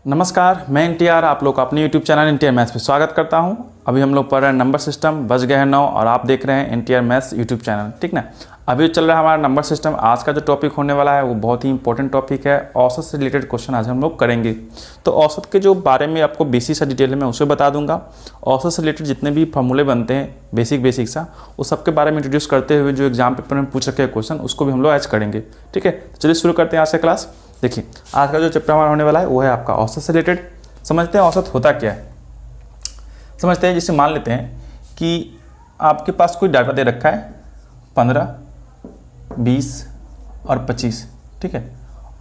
नमस्कार, मैं एनटीआर आप लोग का अपने यूट्यूब चैनल एनटीआर मैथ्स पे स्वागत करता हूं। अभी हम लोग पढ़ रहे हैं नंबर सिस्टम, बज गए हैं 9 और आप देख रहे हैं एनटीआर मैथ्स यूट्यूब चैनल, ठीक ना। अभी चल रहा है हमारा नंबर सिस्टम। आज का जो टॉपिक होने वाला है वो बहुत ही इंपॉर्टेंट टॉपिक है। औसत से रिलेटेड क्वेश्चन आज हम लोग करेंगे। तो औसत के जो बारे में आपको बेसिक सा डिटेल में उसे बता दूंगा। औसत से रिलेटेड जितने भी फॉर्मूले बनते हैं बेसिक सा, उस सबके बारे में इंट्रोड्यूस करते हुए जो एग्जाम पेपर में पूछ रखे हैं क्वेश्चन, उसको भी हम लोग आज करेंगे, ठीक है। तो चलिए शुरू करते हैं आज का क्लास। देखिए, आज का जो चैप्टर हमारा होने वाला है वो है आपका औसत से रिलेटेड। समझते हैं औसत होता क्या है। समझते हैं, जैसे मान लेते हैं कि आपके पास कोई डाटा दे रखा है 15, 20 और 25, ठीक है।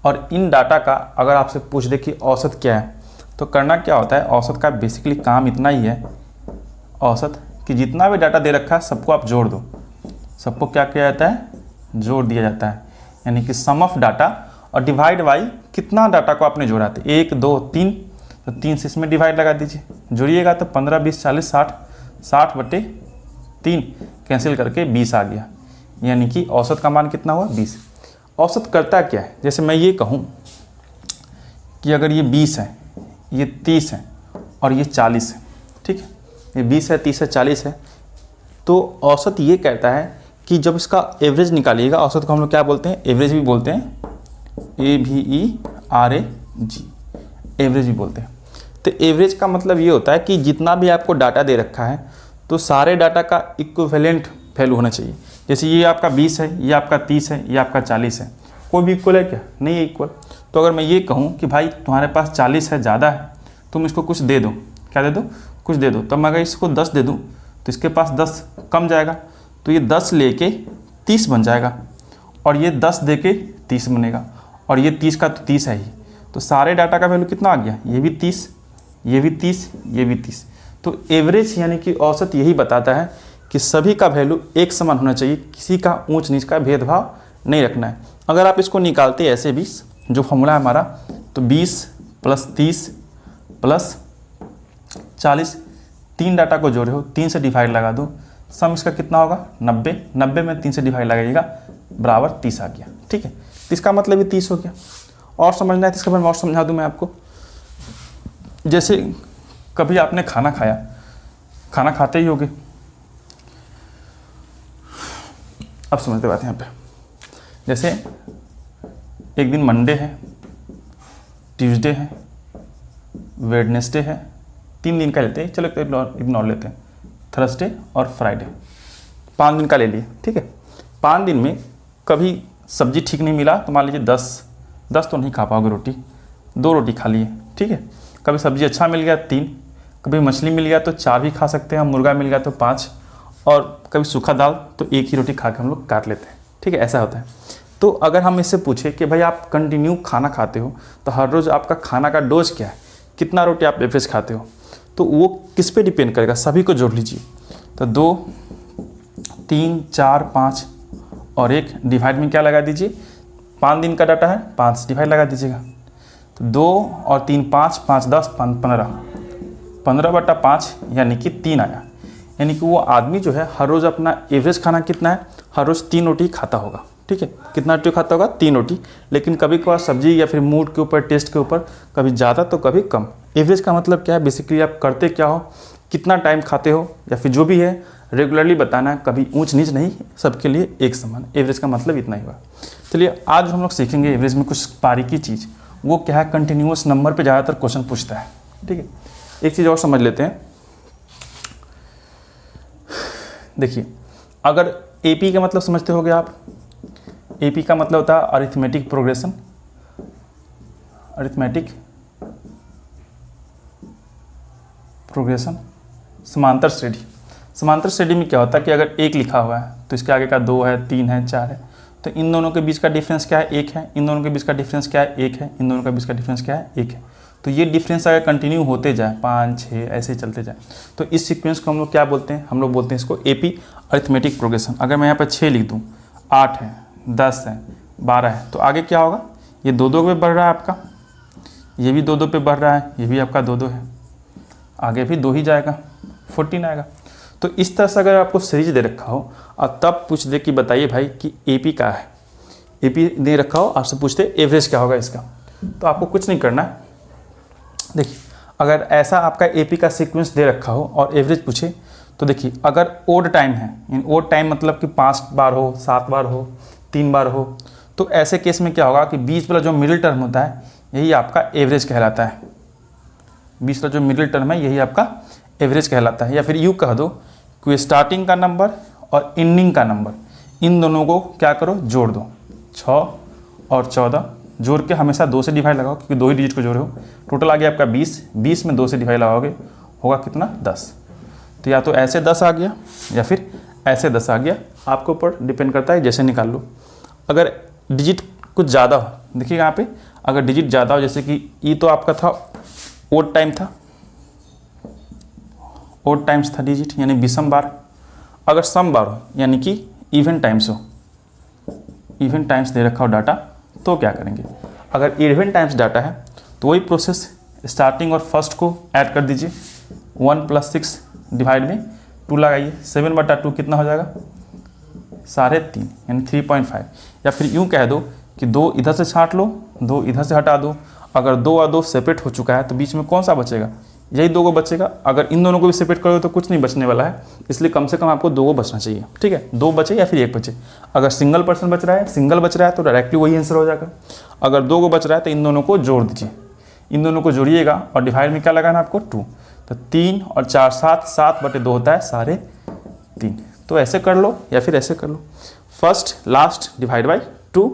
और इन डाटा का अगर आपसे पूछ दे कि औसत क्या है, तो करना क्या होता है। औसत का बेसिकली काम इतना ही है, औसत कि जितना भी डाटा दे रखा है सबको आप जोड़ दो। सबको क्या किया जाता है, जोड़ दिया जाता है। यानी कि सम ऑफ डाटा और डिवाइड बाई कितना डाटा को आपने जोड़ा था, 1, 2, 3, तो 3 से इसमें डिवाइड लगा दीजिए। जोड़िएगा तो 15, 20, 40, 60, 60/3 कैंसिल करके 20 आ गया। यानी कि औसत का मान कितना हुआ, 20। औसत करता क्या है, जैसे मैं ये कहूँ कि अगर ये 20 है, ये 30 है और ये 40 है, ठीक है। ये 20 है, 30 है, 40 है, तो औसत ये कहता है कि जब इसका एवरेज निकालिएगा, औसत को हम लोग क्या बोलते हैं, एवरेज भी बोलते हैं, AVERAG, एवरेज भी बोलते हैं। तो एवरेज का मतलब ये होता है कि जितना भी आपको डाटा दे रखा है तो सारे डाटा का इक्विवेलेंट वैल्यू होना चाहिए। जैसे ये आपका 20 है, ये आपका 30 है, ये आपका 40 है, कोई भी इक्वल है क्या, नहीं है इक्वल। तो अगर मैं ये कहूँ कि भाई तुम्हारे पास 40 है, ज़्यादा है, तुम इसको कुछ दे दो, क्या दे दो, कुछ दे दो। तब मैं अगर इसको 10 दे दूँ तो इसके पास 10 कम जाएगा, तो ये 10 लेके 30 बन जाएगा, और ये 10 दे के 30 बनेगा, और ये 30 का तो 30 है ही। तो सारे डाटा का वैल्यू कितना आ गया, ये भी 30, ये भी 30, ये भी 30। तो एवरेज यानी कि औसत यही बताता है कि सभी का वैल्यू एक समान होना चाहिए, किसी का ऊंच नीच का भेदभाव नहीं रखना है। अगर आप इसको निकालते ऐसे 20, जो फॉर्मूला है हमारा, तो 20 + 30 + 40, 3 डाटा को जोड़े हो, 3 से डिवाइड लगा दो, सम इसका कितना होगा, 90। 90 में 3 से डिवाइड लगाइएगा, बराबर 30 आ गया, ठीक है। तो इसका मतलब ये 30 हो गया। और समझना है तो इसका मैं और समझा दूँ मैं आपको। जैसे कभी आपने खाना खाया, खाना खाते ही होगे, अब समझते बात यहाँ पे। जैसे एक दिन मंडे है, ट्यूसडे है, वेडनेसडे है, 3 दिन का लेते हैं, चलो इग्नोर लेते हैं, थर्सडे और फ्राइडे, 5 दिन का ले लिए, ठीक है। 5 दिन में कभी सब्जी ठीक नहीं मिला तो मान लीजिए 10 तो नहीं खा पाओगे रोटी, 2 रोटी खा लिए, ठीक है। कभी सब्जी अच्छा मिल गया 3, कभी मछली मिल गया तो 4 भी खा सकते हैं, मुर्गा मिल गया तो 5, और कभी सूखा दाल तो 1 ही रोटी खा के हम लोग काट लेते हैं, ठीक है। ऐसा होता है। तो अगर हम इससे पूछे कि भाई आप कंटिन्यू खाना खाते हो तो हर रोज़ आपका खाना का डोज क्या है, कितना रोटी आप एवरेज खाते हो, तो वो किस पे डिपेंड करेगा, सभी को जोड़ लीजिए। तो 2, 3, 4, 5 और 1 डिवाइड में क्या लगा दीजिए, 5 दिन का डाटा है, 5 डिवाइड लगा दीजिएगा। तो 2 और 3 5, 5 10, 15, 15/5 यानी कि 3 आया। यानी कि वो आदमी जो है हर रोज़ अपना एवरेज खाना कितना है, हर रोज़ 3 रोटी खाता होगा, ठीक है। कितना रोटी खाता होगा, 3 रोटी। लेकिन कभी कभार सब्जी या फिर मूड के ऊपर, टेस्ट के ऊपर, कभी ज़्यादा तो कभी कम। एवरेज का मतलब क्या है, बेसिकली आप करते क्या हो, कितना टाइम खाते हो, या फिर जो भी है रेगुलरली बताना है, कभी ऊंच नीच नहीं, सबके लिए एक समान। एवरेज का मतलब इतना ही हुआ। चलिए आज हम लोग सीखेंगे एवरेज में कुछ बारीकी चीज़। वो क्या है, कंटिन्यूअस नंबर पे ज़्यादातर क्वेश्चन पूछता है, ठीक है। एक चीज़ और समझ लेते हैं। देखिए, अगर एपी का मतलब समझते होगे आप, एपी का मतलब होता है अरिथमेटिक प्रोग्रेशन, अरिथमेटिक प्रोग्रेशन, समांतर श्रेणी। समांतर श्रेणी में क्या होता है कि अगर 1 लिखा हुआ है तो इसके आगे का 2 है, 3 है, 4 है, तो इन दोनों के बीच का डिफरेंस क्या है, 1 है। इन दोनों के बीच का डिफरेंस क्या है, 1 है। इन दोनों के बीच का डिफरेंस क्या है, 1 है। तो ये डिफरेंस अगर कंटिन्यू होते जाए, 5, 6 ऐसे चलते जाए, तो इस सीक्वेंस को हम लोग क्या बोलते हैं, हम लोग बोलते हैं इसको एपी अरिथमेटिक प्रोग्रेशन। अगर मैं यहाँ पर 6 लिख दूँ, 8 है, 10 है, 12 है, तो आगे क्या होगा, ये 2-2 पे बढ़ रहा है आपका, ये भी 2-2 पे बढ़ रहा है, ये भी आपका 2-2 है, आगे भी 2 ही जाएगा, 14 आएगा। तो इस तरह से अगर आपको सीरीज दे रखा हो और तब पूछ दे कि बताइए भाई कि एपी क्या है, एपी दे रखा हो, आपसे पूछते एवरेज क्या होगा इसका, तो आपको कुछ नहीं करना है, देखिए अगर ऐसा आपका एपी का सीक्वेंस दे रखा हो और एवरेज पूछे तो देखिए अगर ओड टाइम है, इन ओड टाइम मतलब कि 5 बार हो, 7 बार हो, 3 बार हो, तो ऐसे केस में क्या होगा कि बीच वाला जो मिडिल टर्म होता है यही आपका एवरेज कहलाता है। बीच वाला जो मिडिल टर्म है यही आपका एवरेज कहलाता है। या फिर यूँ कह दो कि स्टार्टिंग का नंबर और एंडिंग का नंबर, इन दोनों को क्या करो, जोड़ दो। 6 और 14 जोड़ के हमेशा 2 से डिवाइड लगाओ क्योंकि 2 ही डिजिट को जोड़े हो। टोटल आ गया आपका 20, 20 में 2 से डिवाइड लगाओगे होगा कितना, 10। तो या तो ऐसे 10 आ गया या फिर ऐसे 10 आ गया, आपके ऊपर डिपेंड करता है, जैसे निकाल लो। अगर डिजिट कुछ ज़्यादा हो, देखिए यहाँ पे अगर डिजिट ज़्यादा हो, जैसे कि ई तो आपका था ओड टाइम था, ओड टाइम्स था डिजिट यानी विषम बार। अगर सम बार हो यानी कि इवन टाइम्स हो, इवन टाइम्स दे रखा हो डाटा, तो क्या करेंगे, अगर इवन टाइम्स डाटा है तो वही प्रोसेस, स्टार्टिंग और फर्स्ट को ऐड कर दीजिए। 1 + 6 डिवाइड में 2 लगाइए, 7/2 कितना हो जाएगा, 3.5 यानी 3.5। या फिर यूँ कह दो कि 2 इधर से छांट लो, 2 इधर से हटा दो। अगर 2 और 2 सेपरेट हो चुका है तो बीच में कौन सा बचेगा, यही 2 को बचेगा। अगर इन दोनों को भी सेपरेट करोगे तो कुछ नहीं बचने वाला है, इसलिए कम से कम आपको 2 को बचना चाहिए। ठीक है, 2 बचे या फिर 1 बचे। अगर सिंगल पर्सन बच रहा है, सिंगल बच रहा है तो डायरेक्टली वही आंसर हो जाएगा। अगर 2 को बच रहा है तो इन दोनों को जोड़ दीजिए, इन दोनों को जोड़िएगा और डिवाइड में क्या लगाना आपको, 2। तो 3 और 4 7, 7/2 होता है 3.5। तो ऐसे कर लो या फिर ऐसे कर लो, फर्स्ट लास्ट डिवाइड बाई 2,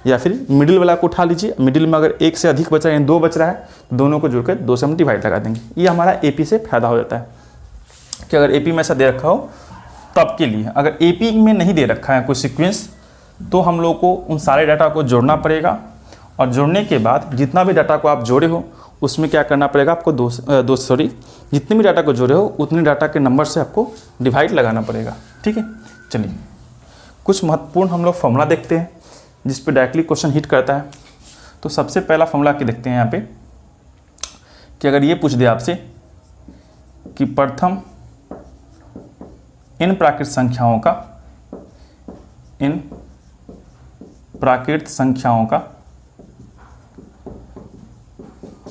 या फिर मिडिल वाला को उठा लीजिए। मिडिल में अगर 1 से अधिक बचा है, 2 बच रहा है, तो दोनों को जोड़कर 2 से हम डिवाइड लगा देंगे। ये हमारा एपी से फायदा हो जाता है कि अगर एपी में ऐसा दे रखा हो तब के लिए। अगर एपी में नहीं दे रखा है कोई सीक्वेंस तो हम लोग को उन सारे डाटा को जोड़ना पड़ेगा, और जोड़ने के बाद जितना भी डाटा को आप जोड़े हो उसमें क्या करना पड़ेगा आपको, जितने भी डाटा को जोड़े हो उतने डाटा के नंबर से आपको डिवाइड लगाना पड़ेगा। ठीक है, चलिए कुछ महत्वपूर्ण हम लोग फॉर्मूला देखते हैं जिस पे डायरेक्टली क्वेश्चन हिट करता है। तो सबसे पहला फॉर्मूला की देखते हैं यहाँ पे कि अगर ये पूछ दे आपसे कि प्रथम इन प्राकृत संख्याओं का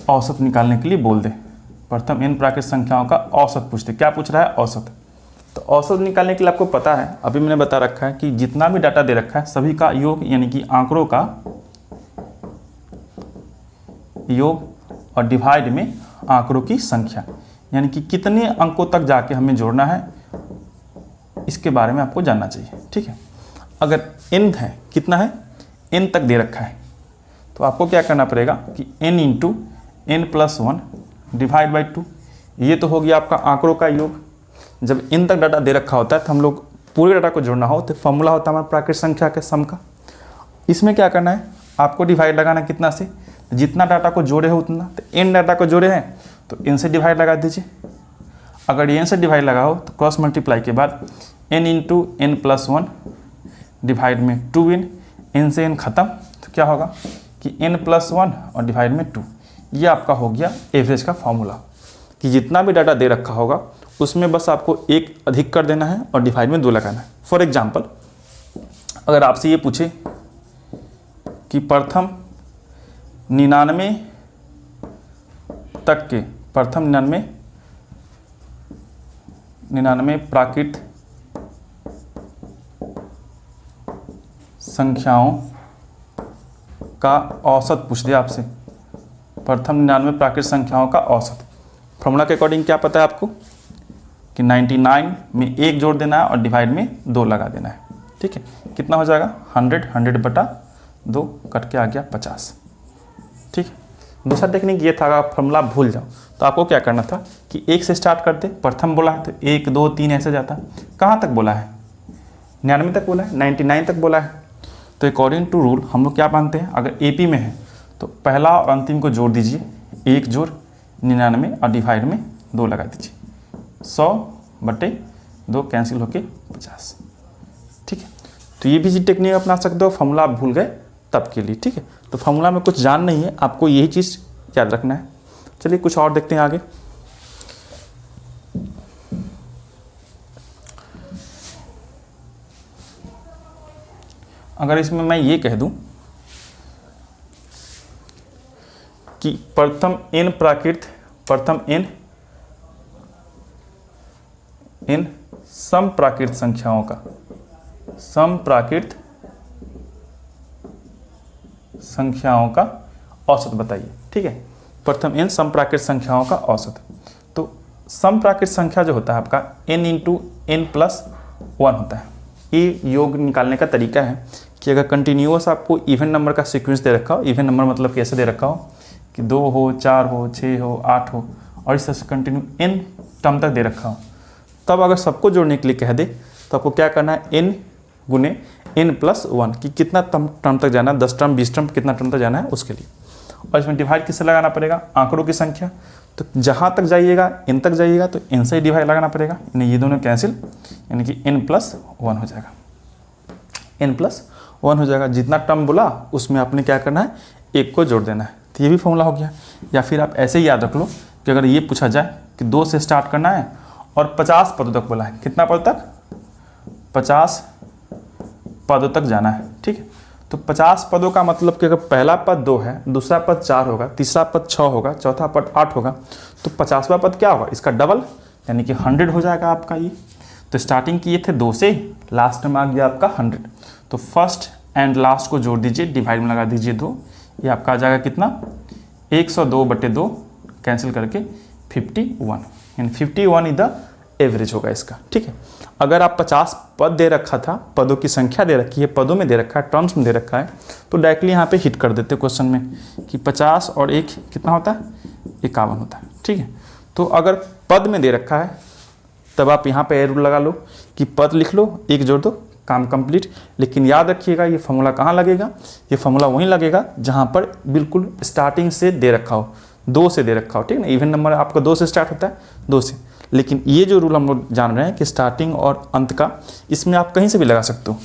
औसत निकालने के लिए बोल दे। प्रथम इन प्राकृत संख्याओं का औसत पूछ दे। क्या पूछ रहा है, औसत। तो औसत निकालने के लिए आपको पता है, अभी मैंने बता रखा है कि जितना भी डाटा दे रखा है सभी का योग, यानी कि आंकड़ों का योग और डिवाइड में आंकड़ों की संख्या, यानी कि कितने अंकों तक जाके हमें जोड़ना है इसके बारे में आपको जानना चाहिए। ठीक है, अगर n है, कितना है, n तक दे रखा है, तो आपको क्या करना पड़ेगा कि n × n + 1 डिवाइड बाई 2। ये तो हो गया आपका आंकड़ों का योग। जब इन तक डाटा दे रखा होता है तो हम लोग पूरे डाटा को जोड़ना हो तो फॉर्मूला होता है हमारा प्राकृत संख्या के सम का। इसमें क्या करना है, आपको डिवाइड लगाना कितना से, जितना डाटा को जोड़े हो उतना। तो n डाटा को जोड़े हैं तो n से डिवाइड लगा दीजिए। अगर n से डिवाइड लगाओ तो क्रॉस मल्टीप्लाई के बाद n × n + 1 डिवाइड में 2n, n से n खत्म, तो क्या होगा कि n + 1 और डिवाइड में 2। ये आपका हो गया एवरेज का फॉर्मूला कि जितना भी डाटा दे रखा होगा उसमें बस आपको 1 अधिक कर देना है और डिवाइड में 2 लगाना है। फॉर एग्जांपल, अगर आपसे ये पूछे कि प्रथम 99 तक के, प्रथम 99 प्राकृत संख्याओं का औसत पूछ दिया आपसे, प्रथम 99 प्राकृत संख्याओं का औसत। फॉर्मूला के अकॉर्डिंग क्या पता है आपको कि 99 में 1 जोड़ देना है और डिवाइड में 2 लगा देना है। ठीक है, कितना हो जाएगा, 100/2 कट के आ गया 50। ठीक है, दूसरा टेक्निक ये था, अगर फॉर्मूला भूल जाओ तो आपको क्या करना था कि 1 से स्टार्ट करते। प्रथम बोला है तो 1 2 3 ऐसे जाता। कहाँ तक बोला है, 99 तक बोला है, 99 तक बोला है। तो अकॉर्डिंग टू रूल हम लोग क्या मानते हैं, अगर एपी में है तो पहला और अंतिम को जोड़ दीजिए, 1 जोड़ 99 और डिवाइड में 2 लगा दीजिए, 100/2 कैंसिल होके 50। ठीक है, तो ये भी जी टेक्निक अपना सकते हो, फॉर्मूला आप भूल गए तब के लिए। ठीक है, तो फॉर्मूला में कुछ जान नहीं है, आपको यही चीज़ याद रखना है। चलिए कुछ और देखते हैं आगे। अगर इसमें मैं ये कह दूं कि प्रथम n प्राकृत प्रथम इन समप्राकृत संख्याओं का, समप्राकृत संख्याओं का औसत बताइए। ठीक है, प्रथम इन समप्राकृत संख्याओं का औसत। तो समप्राकृत संख्या जो होता है आपका n इंटू n प्लस 1 होता है। ये योग निकालने का तरीका है कि अगर कंटिन्यूअस आपको इवन नंबर का सीक्वेंस दे रखा हो, इवन नंबर मतलब कैसे दे रखा हो कि 2 हो, 4 हो, 6 हो, 8 हो, और इस तरह से कंटिन्यू n टर्म तक दे रखा हो, तब अगर सबको जोड़ने के लिए कह दे तो आपको क्या करना है, n गुने n प्लस 1 कि कितना टर्म तक जाना है, 10 टर्म, 20 टर्म, कितना टर्म तक जाना है उसके लिए। और इसमें डिवाइड किससे लगाना पड़ेगा, आंकड़ों की संख्या। तो जहाँ तक जाइएगा n तक जाइएगा तो n से ही डिवाइड लगाना पड़ेगा, यानी ये दोनों कैंसिल, यानी कि n प्लस 1 हो जाएगा, n प्लस 1 हो जाएगा। जितना टर्म बोला उसमें आपने क्या करना है, एक को जोड़ देना है। तो ये भी फॉर्मूला हो गया। या फिर आप ऐसे ही याद रख लो कि अगर ये पूछा जाए कि 2 से स्टार्ट करना है और 50 पदों तक बोला है, कितना पद तक, 50 पदों तक जाना है। ठीक है, तो 50 पदों का मतलब कि अगर पहला पद 2 है, दूसरा पद 4 होगा, तीसरा पद 6 होगा, चौथा पद 8 होगा, तो 50वां पद क्या होगा, इसका डबल, यानी कि 100 हो जाएगा आपका ये। तो स्टार्टिंग किए थे 2 से, लास्ट में आ गया आपका 100। तो फर्स्ट एंड लास्ट को जोड़ दीजिए, डिवाइड में लगा दीजिए 2, ये आपका आ जाएगा कितना, 102/2 कैंसिल करके 51, यानी 51 इज द एवरेज होगा इसका। ठीक है, अगर आप 50 पद दे रखा था, पदों की संख्या दे रखी है, पदों में दे रखा है, टर्म्स में दे रखा है, तो डायरेक्टली यहाँ पे हिट कर देते क्वेश्चन में कि 50 और 1 कितना होता है, 51 होता है। ठीक है, तो अगर पद में दे रखा है तब आप यहाँ पे रूल लगा लो कि पद लिख लो, 1 जोड़ दो, काम कंप्लीट। लेकिन याद रखिएगा ये फॉर्मूला कहाँ लगेगा, ये फॉर्मूला वहीं लगेगा जहाँ पर बिल्कुल स्टार्टिंग से दे रखा हो, 2 से दे रखा हो। ठीक है ना, इवन नंबर आपका 2 से स्टार्ट होता है, 2 से। लेकिन ये जो रूल हम लोग जान रहे हैं कि स्टार्टिंग और अंत का, इसमें आप कहीं से भी लगा सकते हो।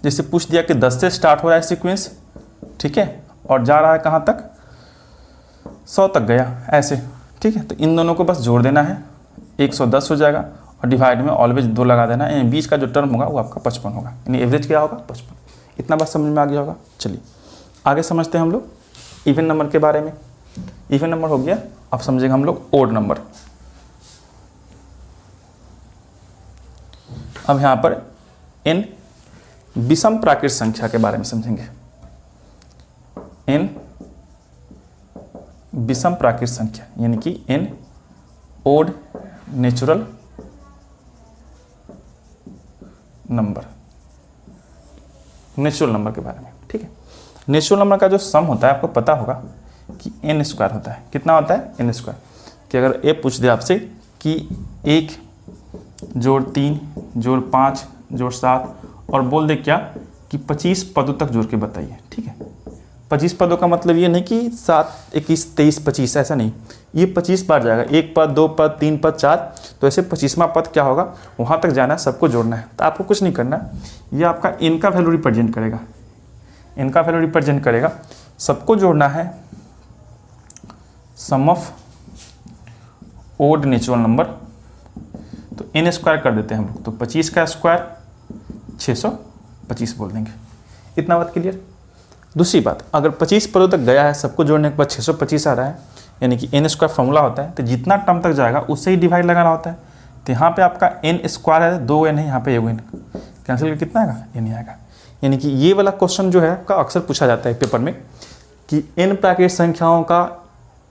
जैसे पूछ दिया कि 10 से स्टार्ट हो रहा है सीक्वेंस, ठीक है, और जा रहा है कहाँ तक, 100 तक गया, ऐसे। ठीक है, तो इन दोनों को बस जोड़ देना है, 110 हो जाएगा, और डिवाइड में ऑलवेज 2 लगा देना है, बीच का जो टर्म होगा वो आपका 55 होगा, यानी एवरेज क्या होगा, 55। इतना बात समझ में आ गया होगा। चलिए आगे समझते हैं हम लोग इवन नंबर के बारे में। इवन नंबर हो गया, अब समझेंगे हम लोग ओड नंबर। अब यहाँ पर n विषम प्राकृत संख्या के बारे में समझेंगे। n विषम प्राकृत संख्या यानी कि n odd natural number, natural number के बारे में। ठीक है, नेचुरल नंबर का जो सम होता है आपको पता होगा कि n स्क्वायर होता है। कितना होता है, n स्क्वायर। कि अगर ये पूछ दे आपसे कि 1 जोड़ 3 जोड़ 5 जोड़ 7 और बोल दे क्या कि 25 पदों तक जोड़ के बताइए। ठीक है, 25 पदों का मतलब ये नहीं कि 7, 21, 23, 25, ऐसा नहीं, ये 25 बार जाएगा, 1 पद, 2 पद, 3 पद, 4, तो ऐसे 25वां पद क्या होगा, वहाँ तक जाना है, सबको जोड़ना है। तो आपको कुछ नहीं करना है, ये आपका n का वैल्यू रिप्रेजेंट करेगा, n का वैल्यू रिप्रेजेंट करेगा, सबको जोड़ना है सम ऑफ ओड नेचुरल नंबर। तो n स्क्वायर कर देते हैं हम लोग, तो 25 का स्क्वायर 625 बोल देंगे। इतना बात क्लियर। दूसरी बात, अगर 25 पदों तक गया है, सबको जोड़ने के बाद 625 आ रहा है, यानी कि n स्क्वायर फॉर्मूला होता है, तो जितना टर्म तक जाएगा उससे ही डिवाइड लगाना होता है। तो यहाँ पे आपका n स्क्वायर है, 2n है, यहाँ पे 1n, कैंसिल कर कितना आएगा, n ही आएगा। यानी कि ये वाला क्वेश्चन जो है आपका अक्सर पूछा जाता है पेपर में कि n प्राकृत संख्याओं का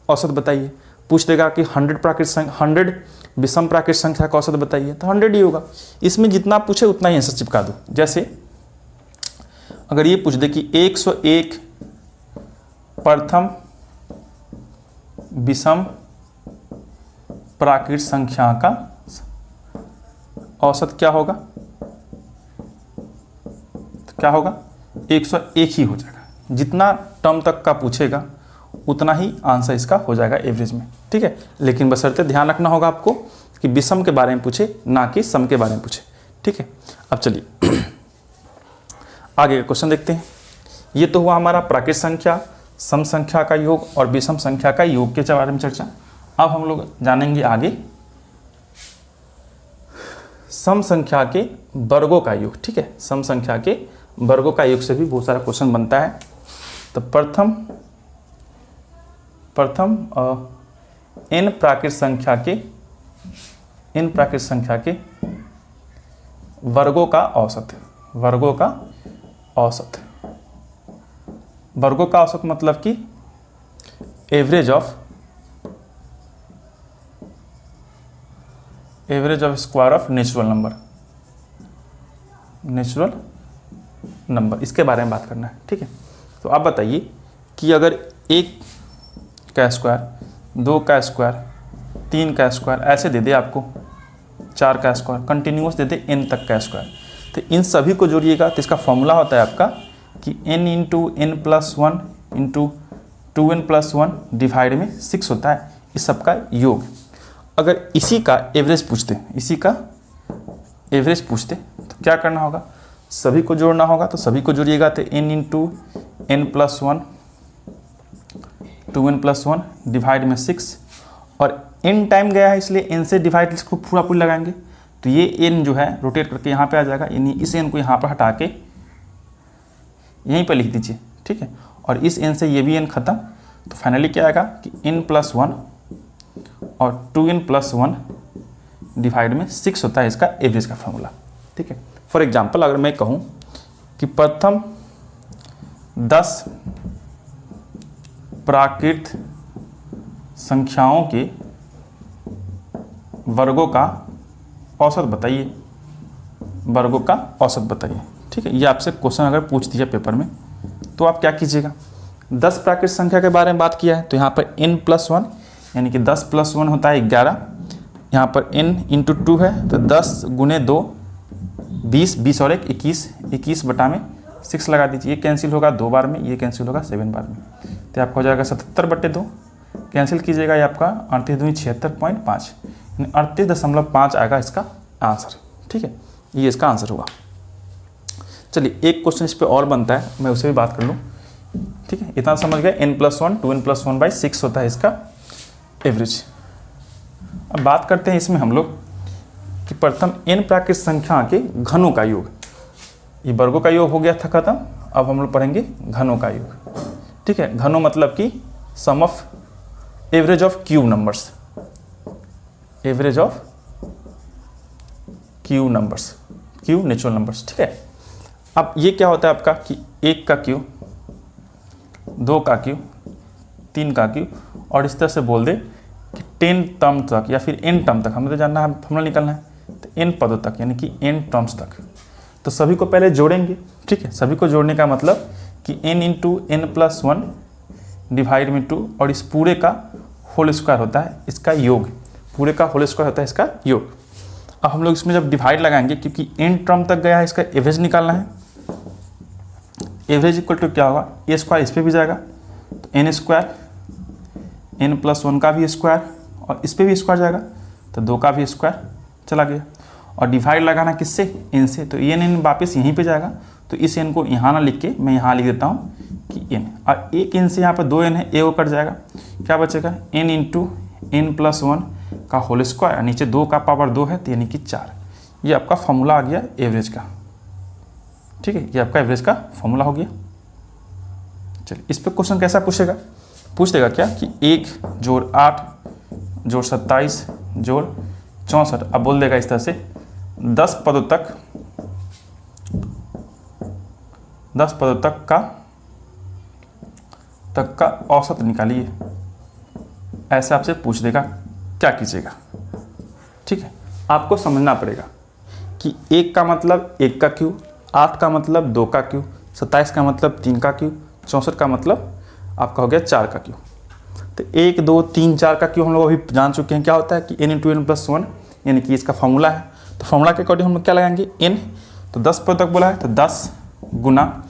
औसत बताइए। पूछ देगा कि 100 विषम प्राकृत संख्या का औसत बताइए, तो 100 ही होगा। इसमें जितना पूछे उतना ही आंसर चिपका दो। जैसे अगर ये पूछ दे कि 101 प्रथम विषम प्राकृत संख्या का औसत क्या होगा, तो क्या होगा, 101 ही हो जाएगा। जितना टर्म तक का पूछेगा उतना ही आंसर इसका हो जाएगा एवरेज में। ठीक है, लेकिन बशर्ते ध्यान रखना होगा आपको कि विषम के बारे में पूछे, ना कि सम के बारे में पूछे। ठीक है, अब चलिए आगे का क्वेश्चन देखते हैं। ये तो हुआ हमारा प्राकृत संख्या, सम संख्या का योग और विषम संख्या का योग के बारे में चर्चा। अब हम लोग जानेंगे आगे सम संख्या के वर्गों का योग। ठीक है, सम संख्या के वर्गों का योग से भी बहुत सारा क्वेश्चन बनता है। तो प्रथम n प्राकृत संख्या के वर्गों का औसत। वर्गों का औसत मतलब कि average of square of natural number, इसके बारे में बात करना है। ठीक है, तो आप बताइए कि अगर 1 का स्क्वायर, 2 का स्क्वायर, 3 का स्क्वायर ऐसे दे दे आपको, 4 का स्क्वायर कंटिन्यूस दे दे n तक का स्क्वायर, तो इन सभी को जोड़िएगा तो इसका फॉर्मूला होता है आपका कि n into n plus 1 into 2n plus 1 divide में 6 होता है इस सब का योग। अगर इसी का एवरेज पूछते तो क्या करना होगा, सभी को जोड़ना होगा। तो सभी को जोड़िएगा तो n into n plus 1 2n plus 1 divide में 6, और n टाइम गया है इसलिए n से डिवाइड इसको पूरा लगाएंगे, तो ये n जो है रोटेट करके यहाँ पे आ जाएगा, यानी इस n को यहाँ पर हटा के यहीं पर लिख दीजिए। ठीक है, और इस n से ये भी n खत्म, तो फाइनली क्या आएगा कि n प्लस 1 और 2n प्लस 1 डिवाइड में 6 होता है इसका एवरेज का फॉर्मूला। ठीक है, फॉर एग्जांपल अगर मैं कहूँ कि प्रथम 10 प्राकृत संख्याओं के वर्गों का औसत बताइए। ठीक है, ये आपसे क्वेश्चन अगर पूछ दिया पेपर में तो आप क्या कीजिएगा, 10 प्राकृत संख्या के बारे में बात किया है तो यहाँ पर n प्लस 1 यानी कि 10 प्लस 1 होता है 11, यहाँ पर n इंटू 2 है तो 10 गुने 2 20, 20 और 1 21, 21 बटा में 6 लगा दीजिए। ये कैंसिल होगा 2 बार में, ये कैंसिल होगा 7 बार में, तो आपका हो जाएगा 77 बटे 2, कैंसिल कीजिएगा ये आपका 38 दूनी 76.5, यानी 38.5 आएगा इसका आंसर। ठीक है, ये इसका आंसर होगा। चलिए एक क्वेश्चन इस पर और बनता है, मैं उसे भी बात कर लूँ। ठीक है, इतना समझ गए, n plus 1 2n plus 1 by 6 होता है इसका एवरेज। अब बात करते हैं इसमें हम लोग कि प्रथम n प्राकृत संख्या के घनों का योग। ये वर्गों का योग हो गया था खत्म, अब हम लोग पढ़ेंगे घनों का योग। ठीक है, घनों मतलब कि sum of average of cube numbers, cube natural numbers. ठीक है, अब ये क्या होता है आपका कि 1 का क्यूब, 2 का क्यूब, 3 का क्यूब, और इस तरह से बोल दे कि 10 टर्म तक या फिर n टर्म तक, हमें तो जानना है, फॉर्मूला निकालना है, तो n पदों तक यानी कि n टर्म्स तक। तो सभी को पहले जोड़ेंगे। ठीक है, सभी को जोड़ने का मतलब कि n into n plus 1 divide में 2, और इस पूरे का होल स्क्वायर होता है इसका योग, पूरे का होल स्क्वायर होता है इसका योग। अब हम लोग इसमें जब डिवाइड लगाएंगे, क्योंकि n टर्म तक गया है, इसका एवरेज निकालना है। एवरेज इक्वल टू क्या होगा, ए स्क्वायर इस पर भी जाएगा तो n स्क्वायर, n प्लस 1 का भी स्क्वायर, और इस पर भी स्क्वायर जाएगा तो 2 का भी स्क्वायर चला गया। और डिवाइड लगाना किससे, n से, तो ये n वापस यहीं पे जाएगा, तो इस n को यहाँ ना लिख के मैं यहाँ लिख देता हूँ कि n, और एक n से यहाँ पर 2n है, a वो कट जाएगा, क्या बचेगा n इंटू n प्लस 1 का होल स्क्वायर, नीचे 2 का पावर 2 है तो यानी कि 4। ये आपका फॉर्मूला आ गया एवरेज का। ठीक है, ये आपका एवरेज का फॉर्मूला हो गया। चलिए इस पर क्वेश्चन कैसा पूछ देगा क्या कि 1 जोड़ 8 जोड़ 27 जोड़ 64, अब बोल देगा इस तरह से 10 पदों तक का औसत निकालिए, ऐसे आपसे पूछ देगा, क्या कीजिएगा। ठीक है, आपको समझना पड़ेगा कि 1 का मतलब 1 का क्यूब, 8 का मतलब 2 का क्यूब, 27 का मतलब 3 का क्यूब, 64 का मतलब आपका हो गया 4 का क्यूब। तो 1 2 3 4 का क्यूब हम लोग अभी जान चुके हैं क्या होता है कि n इंटू n प्लस 1, यानी कि इसका फॉर्मूला है। तो फॉर्मूला के अकॉर्डिंग हम लोग क्या लगाएंगे, n, तो 10 पद तक बोला है तो 10 गुना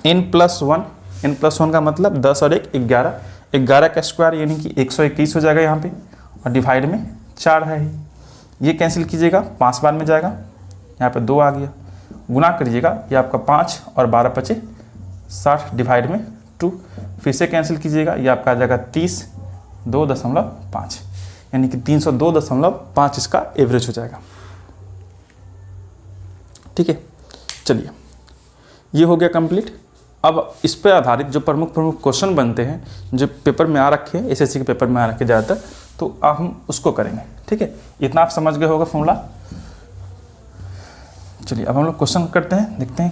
n प्लस 1, n प्लस 1 का मतलब 10 और 1 11, 11 का स्क्वायर यानी कि 121 हो जाएगा यहाँ पे, और डिवाइड में 4 है, ये कैंसिल कीजिएगा 5 बार में जाएगा, यहाँ पे 2 आ गया, गुना करिएगा ये आपका 5 और 12 पचे 60 डिवाइड में 2, फिर से कैंसिल कीजिएगा ये आपका आ जाएगा 30.2.5, यानी कि 302.5 इसका एवरेज हो जाएगा। ठीक है, चलिए ये हो गया कंप्लीट। अब इस पर आधारित जो प्रमुख क्वेश्चन बनते हैं जो पेपर में आ रखे हैं, एसएससी के पेपर में आ रखे ज़्यादातर, तो अब हम उसको करेंगे। ठीक है, इतना आप समझ गए होगा फॉर्मूला। चलिए अब हम लोग क्वेश्चन करते हैं, देखते हैं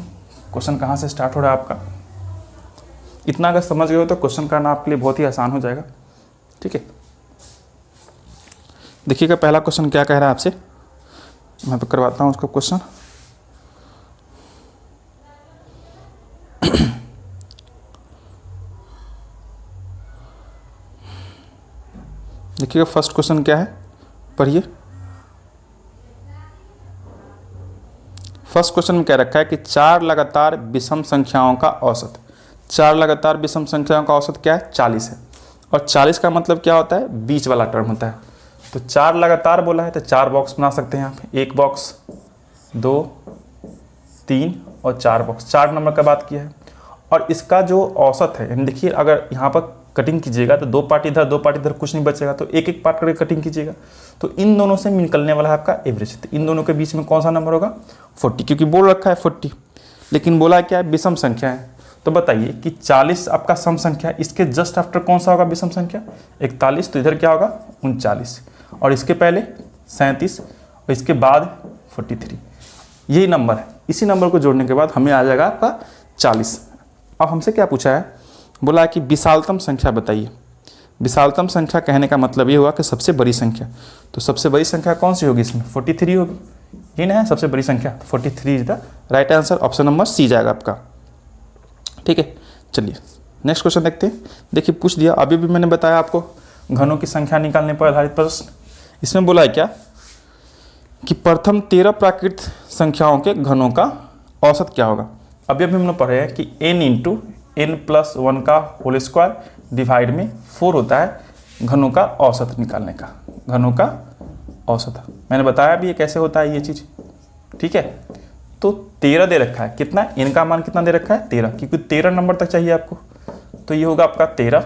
क्वेश्चन कहाँ से स्टार्ट हो रहा है आपका। इतना अगर समझ गए हो तो क्वेश्चन करना आपके लिए बहुत ही आसान हो जाएगा। ठीक है, देखिएगा पहला क्वेश्चन क्या कह रहा है आपसे, मैं तो करवाता हूँ उसका क्वेश्चन। देखिएगा फर्स्ट क्वेश्चन क्या है, पढ़िए। फर्स्ट क्वेश्चन में क्या रखा है कि 4 लगातार विषम संख्याओं का औसत। 4 लगातार विषम संख्याओं का औसत क्या है, 40 है। और 40 का मतलब क्या होता है, बीच वाला टर्म होता है। तो 4 लगातार बोला है तो 4 बॉक्स बना सकते हैं आप, 1 बॉक्स, 2, 3 और 4 बॉक्स, 4 नंबर का बात किया है। और इसका जो औसत है, यानी देखिए अगर यहाँ पर कटिंग कीजिएगा तो 2 पार्ट इधर 2 पार्ट इधर, कुछ नहीं बचेगा, तो एक एक पार्ट करके कटिंग कीजिएगा तो इन दोनों से निकलने वाला है आपका एवरेज। तो इन दोनों के बीच में कौन सा नंबर होगा, 40, क्योंकि बोल रखा है 40, लेकिन बोला क्या है, विषम संख्या है। तो बताइए कि 40 आपका सम संख्या है, इसके जस्ट आफ्टर कौन सा होगा विषम संख्या, 41, तो इधर क्या होगा 39, और इसके पहले 37 और इसके बाद 43, यही नंबर है। इसी नंबर को जोड़ने के बाद हमें आ जाएगा आपका 40। अब हमसे क्या पूछा है, बोला है कि विशालतम संख्या बताइए। विशालतम संख्या कहने का मतलब ये हुआ कि सबसे बड़ी संख्या। तो सबसे बड़ी संख्या कौन सी होगी इसमें, 43 होगी, ये ना है सबसे बड़ी संख्या, 43 is the right answer, option number C जाएगा आपका। ठीक है, चलिए नेक्स्ट क्वेश्चन देखते हैं। देखिए पूछ दिया, अभी भी मैंने बताया आपको घनों की संख्या निकालने पर आधारित प्रश्न। इसमें बोला है क्या कि प्रथम 13 प्राकृत संख्याओं के घनों का औसत क्या होगा। अभी हम लोग पढ़े हैं कि n इंटू n+1 का होल स्क्वायर डिवाइड में 4 होता है घनों का औसत निकालने का, घनों का औसत मैंने बताया भी ये कैसे होता है ये चीज़। ठीक है, तो 13 दे रखा है, कितना n का मान कितना दे रखा है 13, क्योंकि 13 नंबर तक चाहिए आपको। तो ये होगा आपका 13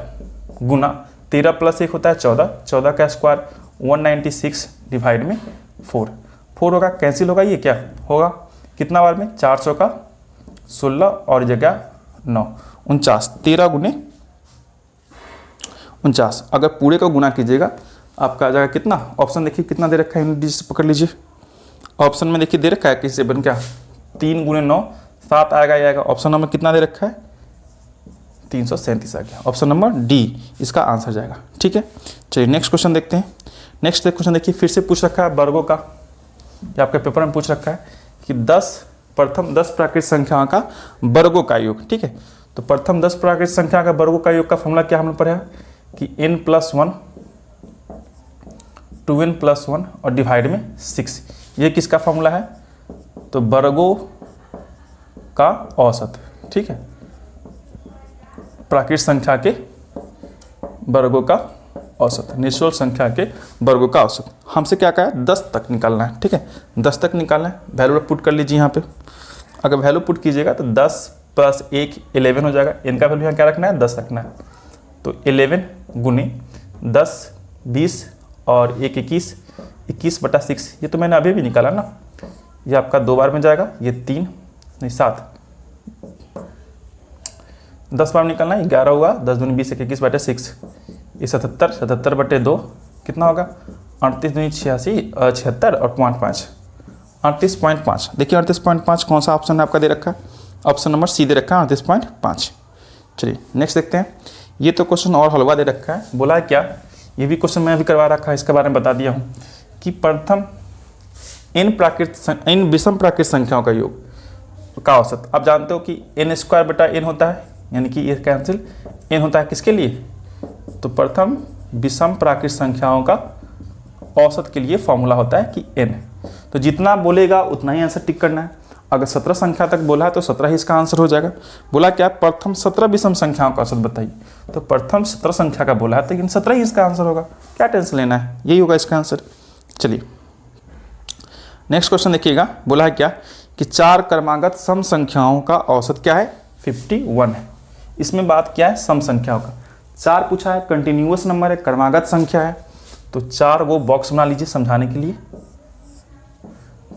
गुना 13 + 1 होता है 14, 14 का स्क्वायर 196 डिवाइड में 4 होगा, कैंसिल होगा, ये क्या होगा कितना बार में 400 का 16 और जगह 9, 49, 13 गुने 49। अगर पूरे का गुना कीजिएगा आपका आ जाएगा कितना, ऑप्शन देखिए कितना दे रखा है, यूनिट डिजिट पकड़ लीजिए। ऑप्शन में देखिए दे रखा है किससे बन क्या 3 गुने 9 7 आएगा। ऑप्शन नंबर कितना दे रखा है 337 आ गया, ऑप्शन नंबर डी इसका आंसर जाएगा। ठीक है, चलिए नेक्स्ट क्वेश्चन देखते हैं। नेक्स्ट क्वेश्चन देखिए फिर से पूछ रखा है वर्गों का, ये आपके पेपर में पूछ रखा है कि प्रथम 10 प्राकृत संख्याओं का वर्गों का योग। ठीक है, तो प्रथम 10 प्राकृत संख्या का वर्गों का योग का फॉर्मूला क्या हमने पढ़ा कि n+1 2n+1 और डिवाइड में 6, ये किसका फॉर्मूला है, तो वर्गों का औसत। ठीक है, प्राकृत संख्या के वर्गों का औसत, निश्चल संख्या के वर्गों का औसत। हमसे क्या कहा है 10 तक निकालना है। ठीक है, 10 तक निकालना है, वैल्यू पुट कर लीजिए यहाँ पे। अगर वैल्यू पुट कीजिएगा तो 10 + 1 11 हो जाएगा। इनका वैल्यू यहाँ क्या रखना है 10 रखना है, तो 11 गुने 10 20 और 1 21, 21/6, ये तो मैंने अभी भी निकाला ना, ये आपका 2 बार में जाएगा, ये 3 नहीं 7, 10 बार निकालना है 11 होगा, 10 दूनी 20 21/6, ये 77 77/2 कितना होगा 38 दूनी 86 76 और 0.5 38.5। देखिए 38.5 कौन सा ऑप्शन आपका दे रखा है, ऑप्शन नंबर सी दे रखा है 38.5। चलिए नेक्स्ट देखते हैं। ये तो क्वेश्चन और हलवा दे रखा है, बोला है क्या, ये भी क्वेश्चन मैं अभी करवा रखा है, इसके बारे में बता दिया हूँ कि प्रथम इन विषम प्राकृत संख्याओं का योग का औसत। आप जानते हो कि n² होता है, यानी कि ये कैंसिल, n होता है किसके लिए, तो प्रथम विषम प्राकृत संख्याओं का औसत के लिए फॉर्मूला होता है कि n। तो जितना बोलेगा उतना ही आंसर टिक करना है। अगर 17 संख्या तक बोला है तो 17 ही इसका आंसर हो जाएगा। बोला क्या प्रथम 17 विषम संख्याओं का औसत बताइए, तो प्रथम 17 संख्या का बोला है तो इन 17 ही इसका आंसर होगा, क्या टेंशन लेना है, यही होगा इसका आंसर। चलिए नेक्स्ट क्वेश्चन देखिएगा, बोला है क्या कि 4 क्रमागत सम संख्याओं का औसत क्या है 51 है। इसमें बात क्या है सम संख्याओं का, 4 पूछा है, कंटिन्यूअस नंबर है, क्रमागत संख्या है, तो 4 वो बॉक्स बना लीजिए समझाने के लिए।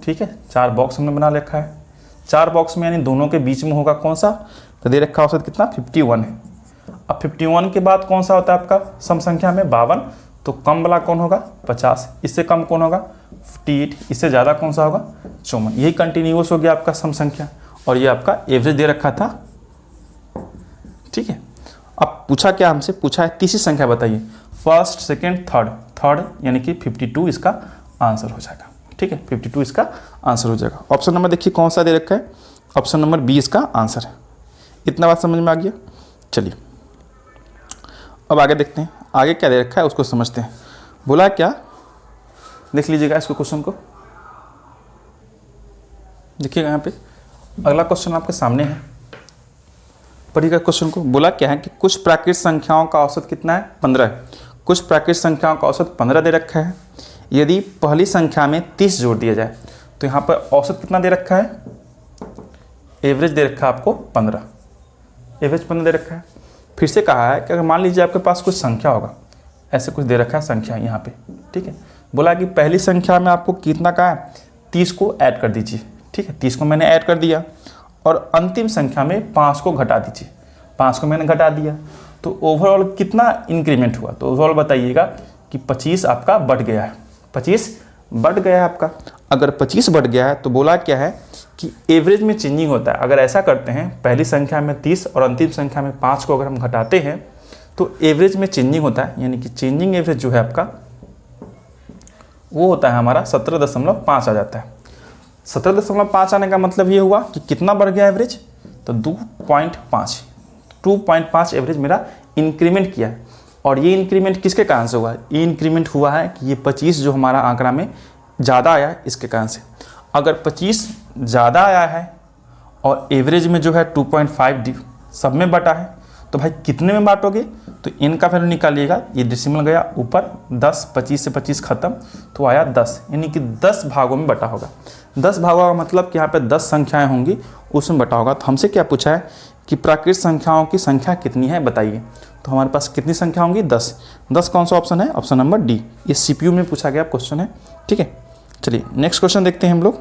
ठीक है, 4 बॉक्स हमने बना रखा है, 4 बॉक्स में यानी दोनों के बीच में होगा कौन सा, तो दे रखा औसत कितना 51 है। अब 51 के बाद कौन सा होता है आपका सम संख्या में 52, तो कम वाला कौन होगा 50, इससे कम कौन होगा 58, इससे ज़्यादा कौन सा होगा 54। यही कंटिन्यूस हो गया आपका सम संख्या और ये आपका एवरेज दे रखा था। ठीक है, अब पूछा क्या हमसे, पूछा है तीसरी संख्या बताइए, फर्स्ट सेकेंड थर्ड यानी कि 52 इसका आंसर हो जाएगा। ठीक है, 52 इसका आंसर हो जाएगा। ऑप्शन नंबर देखिए कौन सा दे रखा है, ऑप्शन नंबर बी इसका आंसर है। इतना बात समझ में आ गया। चलिए अब आगे देखते हैं, आगे क्या दे रखा है उसको समझते हैं। बोला क्या, देख लीजिएगा इसको, क्वेश्चन को देखिएगा। यहाँ पे अगला क्वेश्चन आपके सामने है, पढ़िएगा क्वेश्चन को। बोला क्या है कि कुछ प्राकृत संख्याओं का औसत कितना है 15 है। कुछ प्राकृत संख्याओं का औसत 15 दे रखा है। यदि पहली संख्या में 30 जोड़ दिया जाए तो यहाँ पर औसत कितना दे रखा है, एवरेज दे रखा है आपको 15, एवरेज 15 दे रखा है। फिर से कहा है कि अगर मान लीजिए आपके पास कुछ संख्या होगा, ऐसे कुछ दे रखा है संख्या यहाँ पे। ठीक है, बोला कि पहली संख्या में आपको कितना का है 30 को ऐड कर दीजिए। ठीक है, 30 को मैंने ऐड कर दिया और अंतिम संख्या में 5 को घटा दीजिए। 5 को मैंने घटा दिया तो ओवरऑल कितना इंक्रीमेंट हुआ, तो ओवरऑल बताइएगा कि 25 आपका बढ़ गया है। 25 बढ़ गया है आपका। अगर 25 बढ़ गया है तो बोला क्या है कि एवरेज में चेंजिंग होता है। अगर ऐसा करते हैं, पहली संख्या में 30 और अंतिम संख्या में 5 को अगर हम घटाते हैं तो एवरेज में चेंजिंग होता है, यानी कि चेंजिंग एवरेज जो है आपका वो होता है हमारा 17.5 आ जाता है। 17.5 आने का मतलब ये हुआ कि कितना बढ़ गया एवरेज, तो 2.5 एवरेज मेरा इंक्रीमेंट किया है। और ये इंक्रीमेंट किसके कारण से हुआ है, ये इंक्रीमेंट हुआ है कि ये 25 जो हमारा आंकड़ा में ज़्यादा आया है इसके कारण से। अगर 25 ज़्यादा आया है और एवरेज में जो है 2.5 सब में बटा है तो भाई कितने में बांटोगे, तो इनका वैल्यू निकालिएगा। ये डेसिमल गया ऊपर 10, 25 से 25 खत्म तो आया 10, यानी कि 10 भागों में बटा होगा। 10 भागों का मतलब कि यहाँ पे 10 संख्याएं होंगी उसमें बटा होगा। तो हमसे क्या पूछा है कि प्राकृत संख्याओं की संख्या कितनी है बताइए। तो हमारे पास कितनी संख्या होंगी 10। 10 कौन सा ऑप्शन है, ऑप्शन नंबर डी। ये सीपीयू में पूछा गया क्वेश्चन है। ठीक है, चलिए नेक्स्ट क्वेश्चन देखते हैं हम लोग।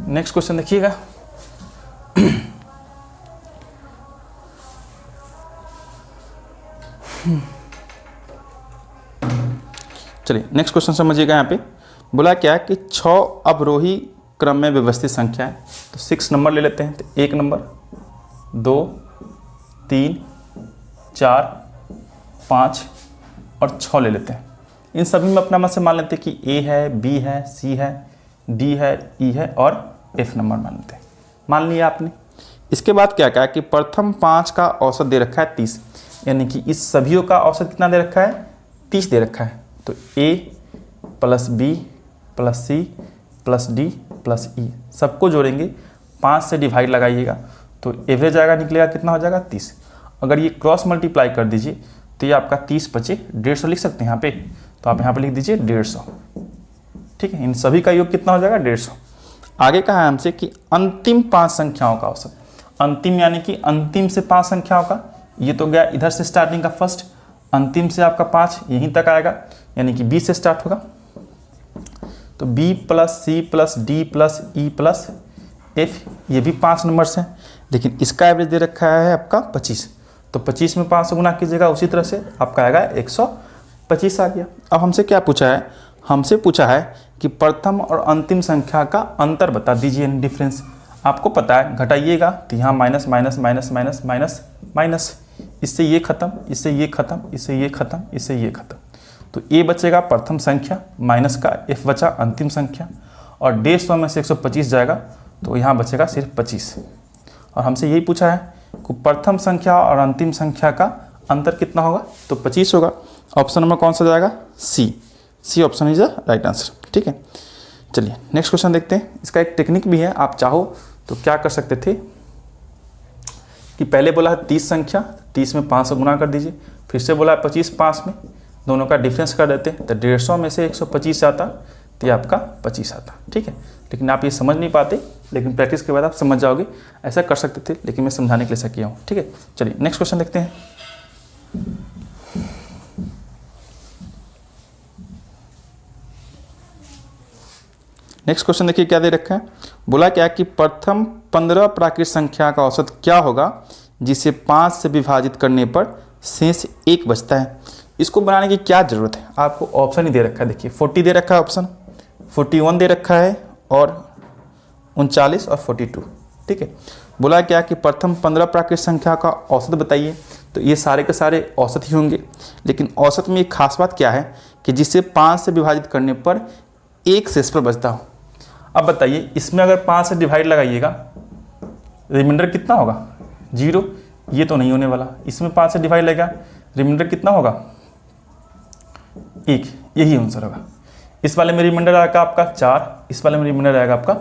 नेक्स्ट क्वेश्चन देखिएगा। चलिए नेक्स्ट क्वेश्चन समझिएगा। यहाँ पे बोला क्या है कि 6 अवरोही क्रम में व्यवस्थित संख्या है। तो 6 नंबर ले लेते हैं। तो 1 नंबर, 2, 3, 4, 5 और 6 ले लेते हैं। इन सभी में अपना मत से मान लेते हैं कि ए है, बी है, सी है, डी है, ई है और एफ नंबर मान लेते हैं। मान लिया आपने। इसके बाद क्या कहा कि प्रथम 5 का औसत दे रखा है 30, यानी कि इस सभीयों का औसत कितना दे रखा है 30 दे रखा है। तो A plus B plus C plus D plus E सबको जोड़ेंगे, 5 से डिवाइड लगाइएगा तो एवरेज आएगा, निकलेगा कितना हो जाएगा 30। अगर ये क्रॉस मल्टीप्लाई कर दीजिए तो ये आपका 30 बचे 150 लिख सकते हैं यहाँ पे। तो आप यहाँ पे लिख दीजिए 150। ठीक है, इन सभी का योग कितना हो जाएगा 150। आगे कहा है हमसे कि अंतिम 5 संख्याओं का औसत। अंतिम यानी कि अंतिम से 5 संख्याओं का, ये तो गया इधर से स्टार्टिंग का फर्स्ट, अंतिम से आपका 5 यहीं तक आएगा, यानी कि बी से स्टार्ट होगा। तो B plus C plus D plus E plus F, ये भी 5 नंबर्स हैं, लेकिन इसका एवरेज दे रखा है आपका 25। तो 25 में 5 से गुना कीजिएगा, उसी तरह से आपका आएगा 125 आ गया। अब हमसे क्या पूछा है, हमसे पूछा है कि प्रथम और अंतिम संख्या का अंतर बता दीजिए, डिफरेंस। आपको पता है घटाइएगा तो यहाँ minus minus minus minus minus minus, इससे ये खत्म, इससे ये खत्म, इससे ये खत्म, इससे ये खत्म। तो ए बचेगा प्रथम संख्या, माइनस का एफ बचा अंतिम संख्या, और 150 में से 125 जाएगा तो यहाँ बचेगा सिर्फ 25। और हमसे यही पूछा है कि प्रथम संख्या और अंतिम संख्या का अंतर कितना होगा, तो 25 होगा। ऑप्शन नंबर कौन सा जाएगा, C. C option is the right answer. ठीक है, चलिए नेक्स्ट क्वेश्चन देखते हैं। इसका एक टेक्निक भी है, आप चाहो तो क्या कर सकते थे कि पहले बोला है 30 संख्या, 30 में 5 से गुना कर दीजिए, फिर से बोला है 25 5 में, दोनों का डिफरेंस कर देते तो 150 में से 125 आता तो ये आपका 25 आता। ठीक है, लेकिन आप ये समझ नहीं पाते, लेकिन प्रैक्टिस के बाद आप समझ जाओगे। ऐसा कर सकते थे, लेकिन मैं समझाने के लिए ऐसा किया हूँ। ठीक है, चलिए नेक्स्ट क्वेश्चन देखते हैं। नेक्स्ट क्वेश्चन देखिए क्या दे रखा है। बोला क्या कि प्रथम 15 प्राकृत संख्या का औसत क्या होगा जिसे 5 से विभाजित करने पर शेष 1 बचता है। इसको बनाने की क्या ज़रूरत है, आपको ऑप्शन ही दे रखा है। देखिए 40 दे रखा है ऑप्शन, 41 दे रखा है और 39 और 42। ठीक है, बोला क्या कि प्रथम 15 प्राकृत संख्या का औसत बताइए। तो ये सारे के सारे औसत ही होंगे, लेकिन औसत में एक खास बात क्या है कि जिसे 5 से विभाजित करने पर 1 शेष पर बचता हो। अब बताइए इसमें अगर 5 से डिवाइड लगाइएगा, रिमाइंडर कितना होगा 0, ये तो नहीं होने वाला। इसमें 5 से डिवाइड लगेगा, रिमाइंडर कितना होगा 1, यही आंसर होगा। इस वाले में रिमाइंडर आएगा आपका 4, इस वाले में रिमाइंडर आएगा आपका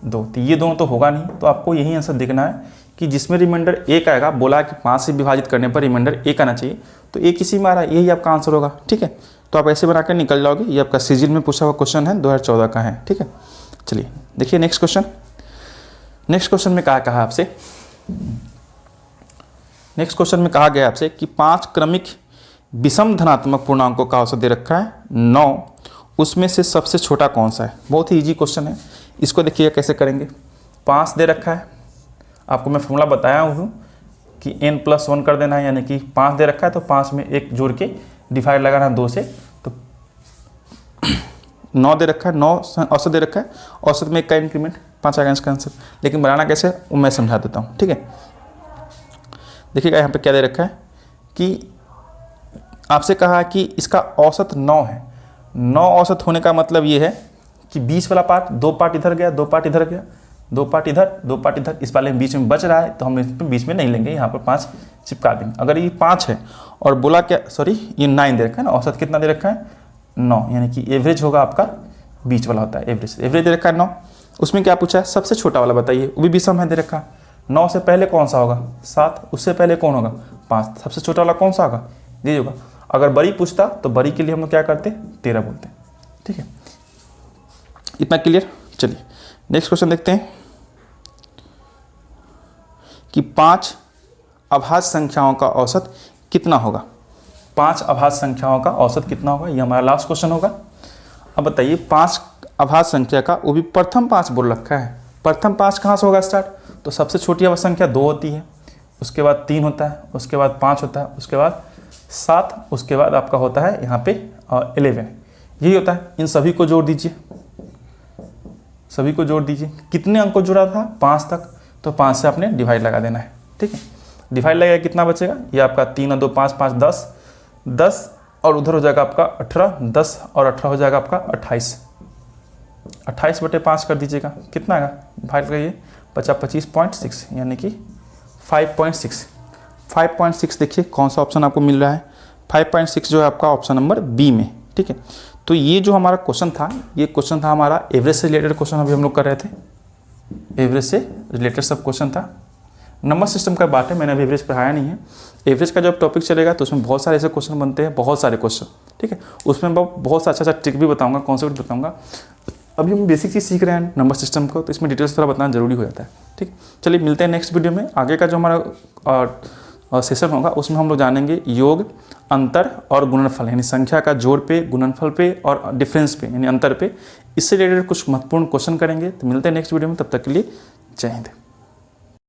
2, तो ये दोनों तो होगा नहीं। तो आपको यही आंसर देखना है कि जिसमें रिमाइंडर 1 आएगा, बोला कि 5 से विभाजित करने पर रिमाइंडर 1 आना चाहिए, तो 1 इसी में आ रहा है, यही आपका आंसर होगा। ठीक है, तो आप ऐसे बनाकर निकल जाओगे। ये आपका सीजीएल में पूछा हुआ क्वेश्चन है, 2014 का है। ठीक है, चलिए देखिए नेक्स्ट क्वेश्चन। नेक्स्ट क्वेश्चन में कहा आपसे, नेक्स्ट क्वेश्चन में कहा गया आपसे कि 5 क्रमिक विषम धनात्मक पूर्णांकों का औसत दे रखा है 9, उसमें से सबसे छोटा कौन सा है। बहुत ही इजी क्वेश्चन है, इसको देखिएगा कैसे करेंगे। 5 दे रखा है, आपको मैं फॉर्मूला बताया हूँ कि n+1 कर देना है, यानी कि 5 दे रखा है तो 5 में 1 जोड़ के डिवाइड लगाना 2 से, तो 9 दे रखा है, 9 औसत दे रखा है, औसत में 1 का इंक्रीमेंट 5 आएगा इसका आंसर। लेकिन बनाना कैसे वो मैं समझा देता हूँ। ठीक है, देखिएगा यहाँ पे क्या दे रखा है कि आपसे कहा है कि इसका औसत 9 है। 9 औसत होने का मतलब ये है कि बीच वाला पार्ट, 2 पार्ट इधर गया, 2 पार्ट इधर गया, 2 पार्ट इधर, 2 पार्ट इधर, इस वाले में बीच में बच रहा है, तो हम इस पर बीच में नहीं लेंगे, यहाँ पर 5 चिपका देंगे। अगर ये 5 है और बोला क्या, सॉरी ये 9 दे रखा है ना, औसत कितना दे रखा है 9, यानी कि एवरेज होगा आपका, बीच वाला होता है एवरेज। एवरेज दे रखा है 9, उसमें क्या पूछा है सबसे छोटा वाला बताइए, वो भी विषम है दे रखा है। 9 से पहले कौन सा होगा 7, उससे पहले कौन होगा 5, सबसे छोटा वाला कौन सा होगा ये होगा। अगर बड़ी पूछता तो बड़ी के लिए हम लोग क्या करते 13 बोलते। ठीक है, इतना क्लियर। चलिए नेक्स्ट क्वेश्चन देखते हैं कि 5 अभाज्य संख्याओं का औसत कितना होगा। 5 अभाज्य संख्याओं का औसत कितना होगा, ये हमारा लास्ट क्वेश्चन होगा। अब बताइए 5 अभाज्य संख्या का, वो भी प्रथम 5 बोल रखा है। प्रथम 5 कहाँ से होगा स्टार्ट, तो सबसे छोटी अभाज्य संख्या 2 होती है, उसके बाद 3 होता है, उसके बाद 5 होता है, उसके बाद 7, उसके बाद आपका होता है यहाँ पे 11, यही होता है। इन सभी को जोड़ दीजिए, सभी को जोड़ दीजिए। कितने अंक को जोड़ा था 5 तक, तो 5 से आपने डिवाइड लगा देना है। ठीक है, डिवाइड लगेगा कितना बचेगा, ये आपका 3 और 2 5 5 10, 10 और उधर हो जाएगा आपका 18, 10 और 18 हो जाएगा आपका 28, 28/5 कर दीजिएगा, कितना आएगा डिवाइड करिए 25.6, यानी कि 5.6। 5.6 देखिए कौन सा ऑप्शन आपको मिल रहा है, 5.6 जो है आपका ऑप्शन नंबर बी में। ठीक है, तो ये जो हमारा क्वेश्चन था, ये क्वेश्चन था हमारा एवरेज से रिलेटेड क्वेश्चन अभी हम लोग कर रहे थे, एवरेज से रिलेटेड सब क्वेश्चन था। नंबर सिस्टम का बात है, मैंने अभी एवरेज पढ़ाया नहीं है। एवरेज का जब टॉपिक चलेगा तो उसमें बहुत सारे ऐसे क्वेश्चन बनते हैं, बहुत सारे क्वेश्चन। ठीक है, उसमें मैं बहुत सा अच्छा ट्रिक भी बताऊंगा, कॉन्सेप्ट बताऊंगा। अभी हम बेसिक चीज़ सीख रहे हैं नंबर सिस्टम को, तो इसमें डिटेल्स थोड़ा बताना जरूरी हो जाता है। ठीक, चलिए मिलते हैं नेक्स्ट वीडियो में। आगे का जो हमारा सेशन होगा उसमें हम लोग जानेंगे योग, अंतर और गुणनफल, यानी संख्या का जोड़ पे, गुणनफल पे और डिफरेंस पे यानी अंतर पे, इससे रिलेटेड कुछ महत्वपूर्ण क्वेश्चन करेंगे। तो मिलते हैं नेक्स्ट वीडियो में, तब तक के लिए जय हिंद।